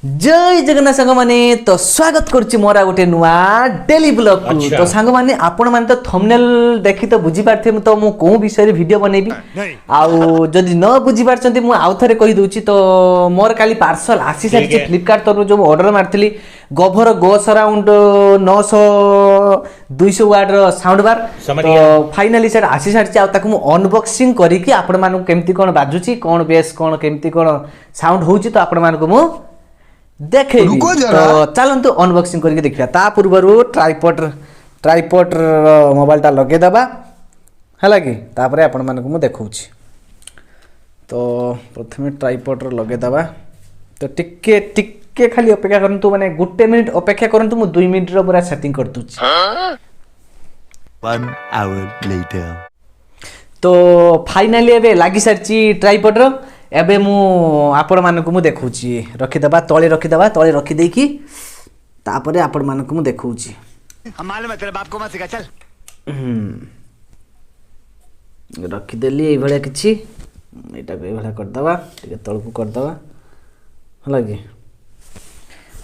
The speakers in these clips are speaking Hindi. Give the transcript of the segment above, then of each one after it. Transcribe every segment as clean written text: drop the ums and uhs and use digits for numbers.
जय जगन्नाथ सांग माने तो स्वागत करछि मोरा गोटे नुआ डेली ब्लॉग को। तो सांग माने आपण माने तो थंबनेल देखि तो बुझी पारथे तो मु को विषय रे वीडियो बनेबी आउ जदि न बुझी पारछंती मु आउ थरे कहि दूची। तो मोर काली पार्सल आसी सारी फ्लिपकार्ट तरु जो ऑर्डर मारथिली गभर गो सराउंड 900 200 वाट रो साउंड बार तो फाइनली सेट आसी सारी आ ताकू मु अनबॉक्सिंग करी कि आपण मानु केमती कोन बाजुची कोन बेस कोन केमती कोन साउंड होउची तो आपण मानु को मु देखे तो चलतु अनबॉक्सिंग करके देखिया। ता पूर्व ट्राइपॉड मोबाइलटा लगे दबा है कि तापरे आपण मानक मु देखौछि। तो प्रथमे ट्राइपॉड लगे दबा तो टिके टिके खाली अपेक्षा करंतु माने गुटे मिनिट अपेक्षा करंतु मु 2 मिनिट रो पूरा सेटिंग कर दूछि। 1 hour later तो फाइनली एबे लागी सरची ट्राइपॉड रो एबे मु आपण मानक मु देखौछि। रखिदबा तळे रखि देकी तापरे आपण मानक मु देखौछि। हम मालूम है तेरे बाप को मत सिखा चल। रखि देली ए भलिया किछि एटा ए भलिया कर दबा ठीक तळकु कर दबा हला कि।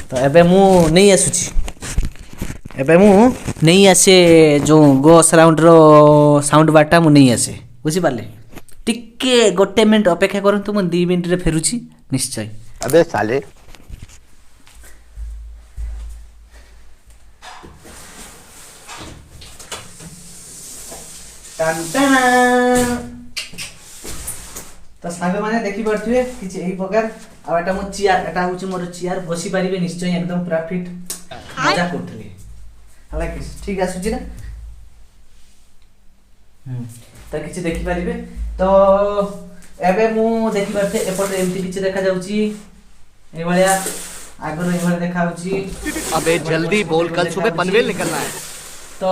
तो एबे मु नहीं आसुछि एबे मु नहीं आसे जो गो सराउंड रो साउंड बाटा मु नहीं आसे बुझि पाले। टिके गोटे मिनिट अपेक्षा करंतु मु 2 मिनिट रे फेरुछि निश्चय। अबे साले तो सागे माने देखि परथुए किछि एही प्रकार आ एटा मो चेयर एटा होछि मोर चेयर बसी परिबे निश्चय एकदम पूरा फिट मजा करथली हला कि ठीक आसुछि ना। तो किछि देखि परिबे तो एबे मु देखि परथे एपट एमती किछि देखा जाउछि ए भलिया आगर ए भलिया देखा होछि। अबे जल्दी बोल कल सुबह पनवेल निकलना है। तो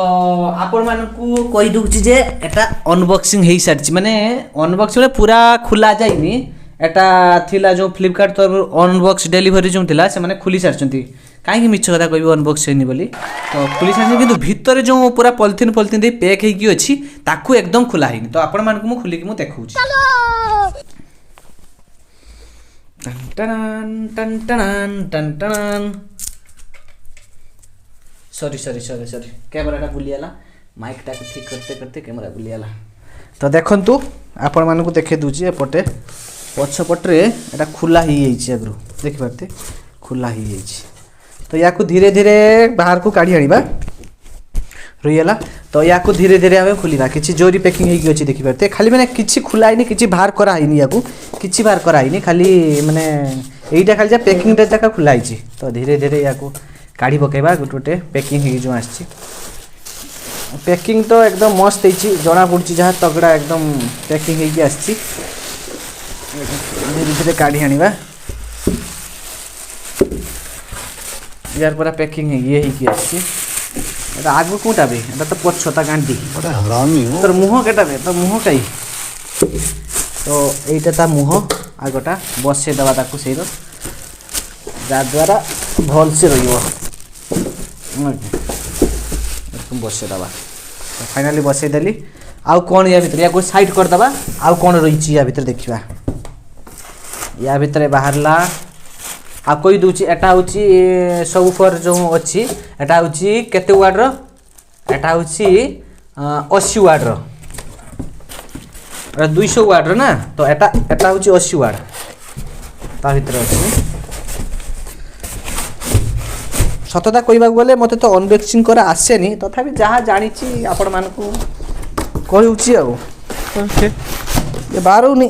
आपण मानकू कहि दुछि जे एटा अनबॉक्सिंग हेई सारछि माने अनबॉक्सिंग रे पूरा खुला जाइनी एटा थिला जो फ्लिपकार्ट तो अनबॉक्स डिलीवरी जो थिला से माने खुली सारछंती काहे कि मिछ कथा कहबी अनबॉक्स हेनी बोली तो खुली सारछि किंतु भीतर जो पूरा पॉलिथिन दे पैक हेई कि अछि ताकू एकदम खुला हेनी। तो आपण मानकू मु खुली कि मु देखौछि। टन टन टन टन टन सॉरी कैमराटा बुलियाला माइकटा को ठीक करते करते कैमरा बुलियाला। तो देखंतु आपण मानकू देखे दूची एपटे पछपटरे एटा खुला ही जाइछि आगरो देखि पारते खुला ही जाइछि। तो याकू धीरे धीरे बाहर को काढी आनिबा रहियला। तो याकू धीरे धीरे हमें खुलिबा किछि जोरी पैकिंग हेकी अछि देखि पारते खाली माने किछि खुला हिनी किछि बाहर करा हिनी याकू किछि बाहर करा हिनी खाली माने एइटा खाली जा पैकिंग रे जाका खुला हिछि। तो धीरे धीरे याकू काढ़ी पकेबा गोटे पैकिंग हे जो आछि पैकिंग तो एकदम मस्त हेछि जना पड़छि जहा तगड़ा एकदम पैकिंग हे कि आछि। धीरे धीरे काढ़ी आनिबा यार पूरा पैकिंग हे ये कि आछि एटा आगु कोटा बे एटा तो पछता गांडी बड़ा हरामी हो तोर मुंह केटा बे तो मुंह काई तो एटा ता मुंह आगोटा बसे दबा ताकू सेरो जा द्वारा भल से रहिबो बसे दबा। फाइनली बसे देली आउ कोन या भीतर या को साइड कर दबा आउ कोन रहिछि या भीतर देखिबा या भीतर बाहरला आ कोई दूची एटा होची सबफर जो अछि एटा होची केते वाट रो एटा होची 80 वाट रो 200 वाट रो ना। तो एटा होची 80 वाट ता भीतर अछि। सतता कहबाक गले मते तो अनबॉक्सिंग करा आसेनी तथापि जहाँ जानिछि आपण मानकू कहउछि आ ये बारुनी।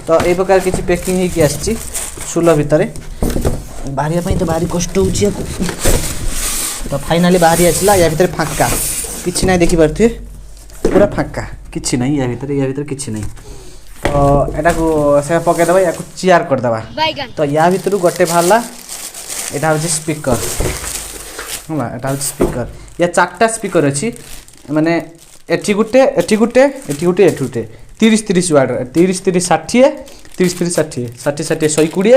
तो ए प्रकार किछि पैकिंग हे कि आछि सुलो भितरे बाहरिया पई तो भारी कष्ट होछि। तो फाइनली बाहरी आछला या भीतर फांका किछि नै देखि परथे पूरा फांका किछि नै या भीतर किछि नै। तो एटा को से पके दबा या को चेयर कर दबा। तो या भीतर गोटे भाला एटा होछि स्पीकर होला एटा होछि स्पीकर या चारटा स्पीकर अछि माने एठी गुटे 30 वाट 30 60 30 60 120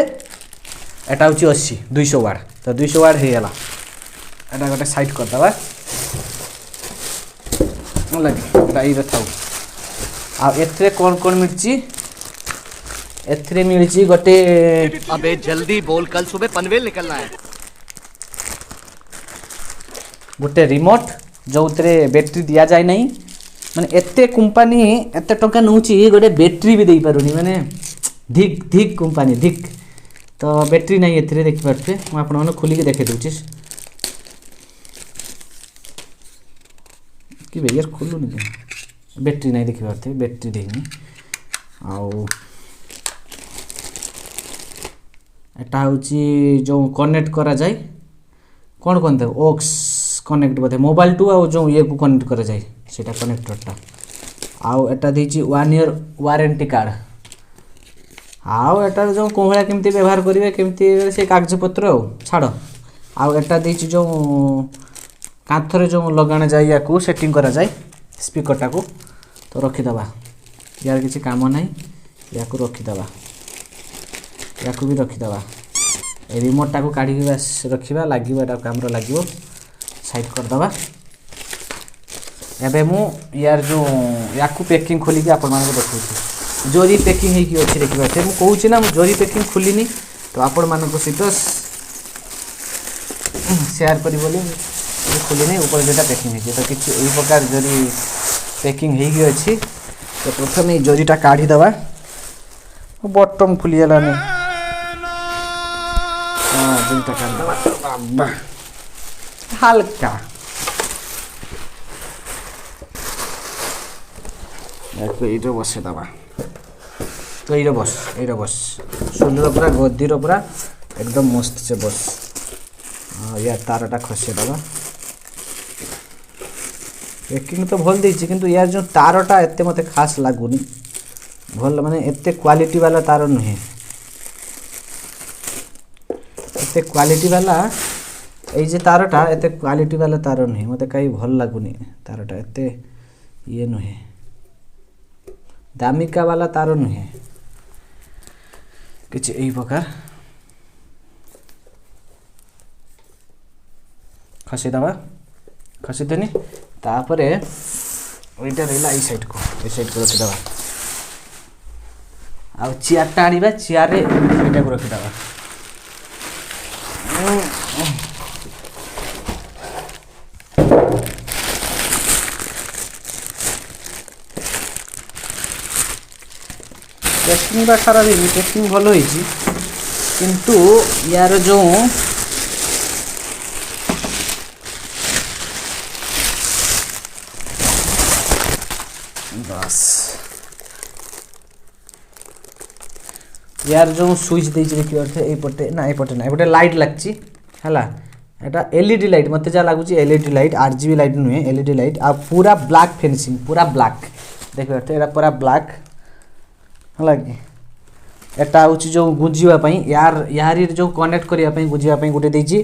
एटा होछि 80 200 वाट। तो 200 वाट हे गेला एटा गोटे साइड कर दबा लगे एटा ई थाउ। आ एथरे कौन मिर्ची एथरे मिर्ची गोटे अबे जल्दी बोल कल सुबह पनवेल निकलना है गोटे रिमोट जो बैटरी दिया जाए नहीं माने एते कंपनी एते टंका नउची गोटे बैटरी भी दे पारुनी माने धिक धिक कंपनी धिक तो बैटरी नहीं एथरे देखि पारथे म आपन मन खोली के देखे दउची कि भैया खोलु नहीं बैटरी नहीं देखि पारथे बैटरी देनी आउ एटा होची जो कनेक्ट करा जाए कौन कौन थे Woakes connect Bodhe mobile to आउ जो ये को कनेक्ट करा जाए सेटा कनेक्टरटा आउ एटा देछि 1 ईयर वारंटी कार्ड आउ एटा जो कोहळा केमती व्यवहार करिवे केमती से कागज पत्र आउ छाड़ आउ एटा देछि जो काथरे जो लगाना जाए या को सेटिंग करा जाए स्पीकर को तो रखी दबा यार किसी काम नहीं या को रखी दबा या को भी रखी दबा ए रिमोट टाको काढी के बस रखिबा लागिबा एटा कैमरा लागिबो साइड कर दबा एबे मु यार जो या को पैकिंग खोली के आपण मान को देखौछी जोरी पैकिंग हे की अछि देखिबा से मु कहूची ना मु जोरी पैकिंग खोलिनी तो आपण मान को सीटस शेयर करी बोली खोली नहीं ऊपर जेटा पैकिंग हे तो किछ एई प्रकार जोरी पैकिंग हे की अछि तो प्रथम ए जोरीटा काढी दबा बॉटम खुली हलानी जोरीटा काढी दबा बाबा हल्का ये बस दबा तो ये बस सुंदर पूरा गद्दीर पूरा एकदम मस्त से बस या तारटा खसे दबा पैकिंग तो भल देछि किंतु यार जो तारटा एते मते खास लागुनी भल माने एते क्वालिटी वाला तार नहे एते क्वालिटी वाला এই যে তারটা এতে কোয়ালিটি वाला তার নহে মতে কাই ভাল লাগুনি তারটা এতে ইয়ে নহে দামিকা वाला তার নহে কিছু এই প্রকার খসে দাবা খসে দেনি তারপরে ওইটা রইলা এই সাইড কো রাখি দাবা আর চেয়ারটা আনিবা চেয়ারে এটা করে রাখি দাবা पैकिंग बा खराब है पैकिंग भल होई किंतु यार जो बस यार जो स्विच देछि देखि अर्थे ए पटे ना ए पटे ना ए पटे लाइट लागछि हला एटा एलईडी लाइट मते जा लागुछि एलईडी लाइट आरजीबी लाइट नुहे एलईडी लाइट आ पूरा ब्लैक फिनिशिंग पूरा ब्लैक देखि अर्थे एटा पूरा ब्लैक हला कि एटा होछि जो गुजिबा पई यार जो कनेक्ट करिया पई गुजिबा पई गुटे देछि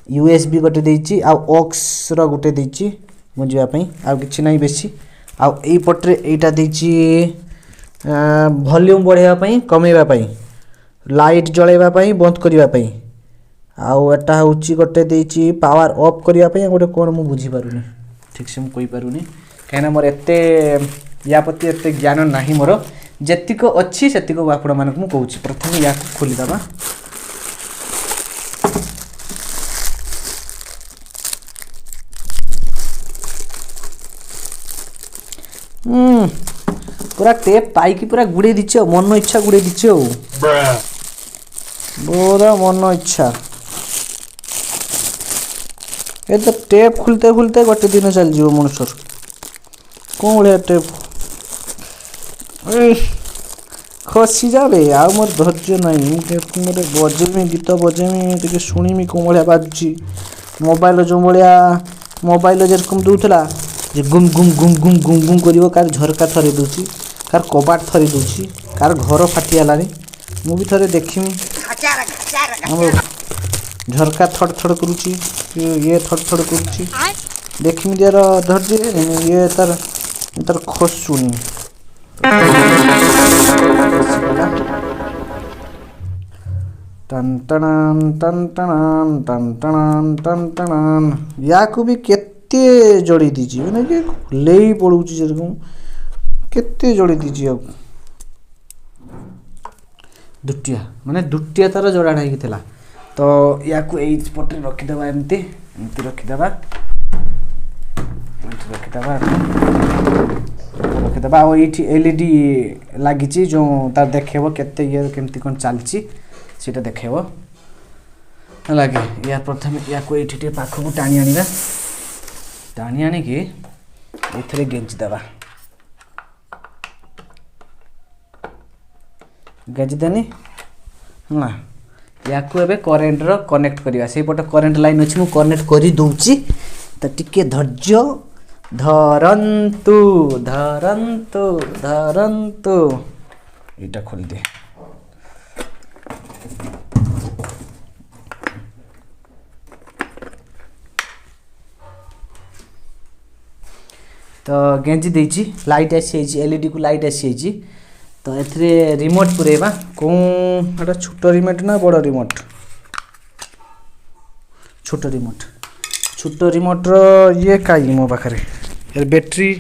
यूएसबी गुटे देछि आ ऑक्स रो गुटे देछि गुजिबा पई आ किछि नै बेसी आ एई पटरे एटा देछि वॉल्यूम बढ़ेबा पई कमेबा पई लाइट जळेबा पई बंद करिबा पई आ एटा होछि गुटे देछि पावर ऑफ करिया पई गुटे कोन मु बुझी पारुनी ठीक से मु कोइ पारुनी काहेना मोर एते या प्रति एते ज्ञान नाही मोर जेतिक अच्छी सेतिक आपण मानक मु कहूची प्रथम या खोली दबा पूरा टेप पाई की पूरा गुड़े दिछो मन इच्छा गुड़े दिछो पूरा मन इच्छा ए तो टेप खुलते खुलते गोटे दिन चल जीव मनुष्य कौन बड़िया टेप खसी जाबे आ मोर धैर्य नहीं मोटे बजेमी गीत बजेमी टिके शुणीमी कौन भाया बाजुची मोबाइल जो भाया मोबाइल जेरकम दूला जे गुम गुम गुम गुम गुम गुम करिवो कार झरका थरी दूची कार कबाट थरी दूची कार घर फाटी आलानी मु भी थरे देखिमी झरका थड़ थड़ करूची ये थड़ थड़ करूची देखिमी देर धैर्य ये तार खसुनी टन टन टन टन टन टन टन टन या को भी केते जोड़ी दीजी माने कि लेई पड़ुची जेरकम केते जोड़ी दीजिए अब दुटिया माने दुटिया तार जोड़ाण होता तो या पटे रखीदे एमती एमती रखीदे रखीदे आईटी एलईडी लगी जो तार देखेब केते ये केमती कौन चलती सीटा देखेब लगे या प्रथम या ये पाखक टाणी आनिबा टाणी आणिकी एथरे गेंजिदेवा गेंजिदेनी है या करेन्ट कनेक्ट करवा से पटे करेन्ट लाइन अच्छी मुझे कनेक्ट कर दूची तो टिके धैर्य धरंतु धरंतु धरंतु यहाँ खोल दे तो गेंजी देची लाइट आसी एलईडी को लाइट आसी तो एथरे रिमोट पुरेबा कौन छोट रिमोट ना बड़ रिमोट छोट रिमोट ये कहीं मो पाखे बैटरी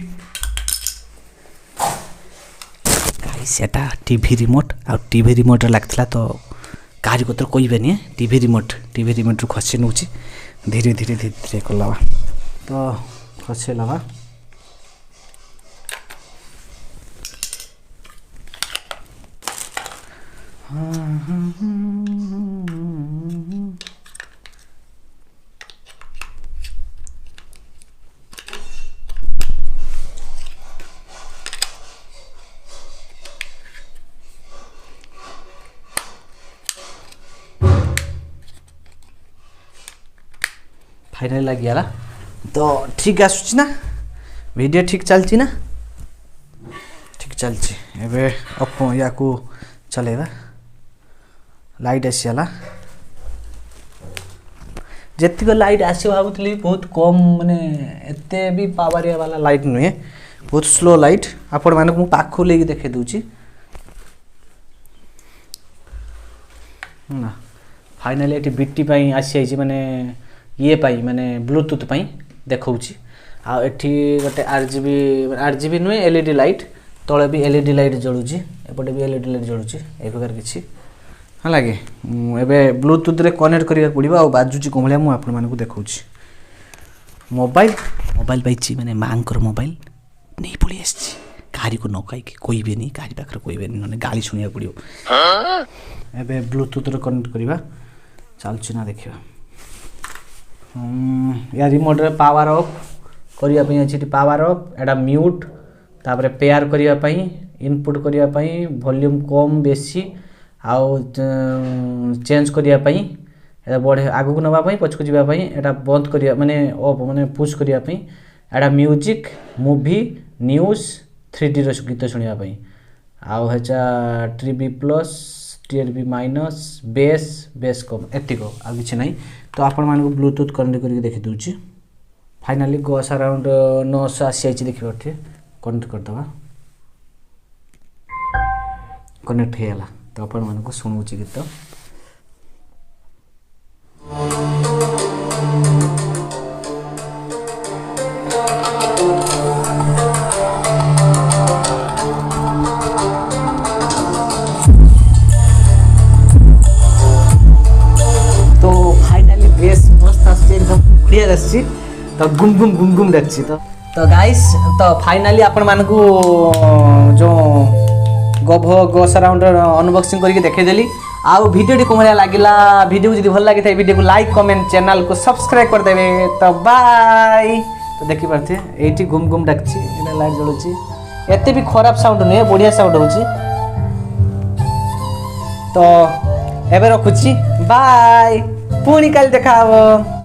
सेटा टीवी रिमोट आ टीवी रिमोट लगता तो कारी को कहबे टीवी रिमोट रू खसी नौ धीरे धीरे धीरे धीरे कला तो खसे लवा फाइनल लग तो ठीक आसुच ना वीडियो ठीक चलती ना ठीक चलती एबे अपन या को चलेगा लाइट आसीगला जेतिक लाइट आसो भावुली बहुत कम माने एते भी पावर वाला लाइट नुहे बहुत स्लो लाइट आपण माने मु पाखु लेके देखे दूची ना फाइनली एटी बीटी पई आसी आइची माने ये पाई माने ब्लूटूथ पाई देखौची आ एठी गोटे आरजीबी नुहे एलईडी लाइट तले भी एलईडी लाइट जळुची एपटे भी एलईडी लाइट जळुची ए प्रकार किछि हा लागे एबे ब्लूटूथ रे कनेक्ट करिया पड़िबा आ बाजुची कोमलिया मु आपण मानकु देखौची मोबाइल पाइछि माने मांकर मोबाइल नहीं पड़ी आछि कारी को न कहि कोई भी नहीं कारी पाखर कोई भी नहीं गाली सुनिया पड़ियो एबे ब्लूटूथ रे कनेक्ट करिबा चालछि ना देखिबा या रिमोट रे पावर ऑफ करिया पई अछि पावर ऑफ एडा म्यूट तापरे पेयर करिया पई इनपुट करिया पई वॉल्यूम कम बेसी आउ चेंज करिया पई एडा बढे आगु को नबा पई पछकु जिबा पई एडा बंद करिया माने ऑफ माने पुश करिया पई एडा म्यूजिक मूवी न्यूज़ 3D रो गीत सुनिया पई आउ हेचा TV plus TRB minus base कम एतिको आ किछ नै तो आपण मानकु ब्लूटूथ कनेक्ट करके देखि दूची फाइनली गोस अराउंड 980 देखि परथे कनेक्ट कर दवा कनेक्ट हेला तो आपण मानकु सुनुची गीत तो गुम गुम रखी तो गाइस तो फाइनली आपण मानकु जो गो सराउंड अनबॉक्सिंग करके देखे देली आ वीडियो कोमलिया लागिला वीडियो जदी भल लागि थाय वीडियो को लाइक कमेंट चैनल को सब्सक्राइब कर देबे तो बाय तो देखि परथे एठी गुम रखी एना लाइट जळुची एते भी खराब साउंड नै बढ़िया साउंड होची तो एबे रखुची बाय पुणी काल देखाबो।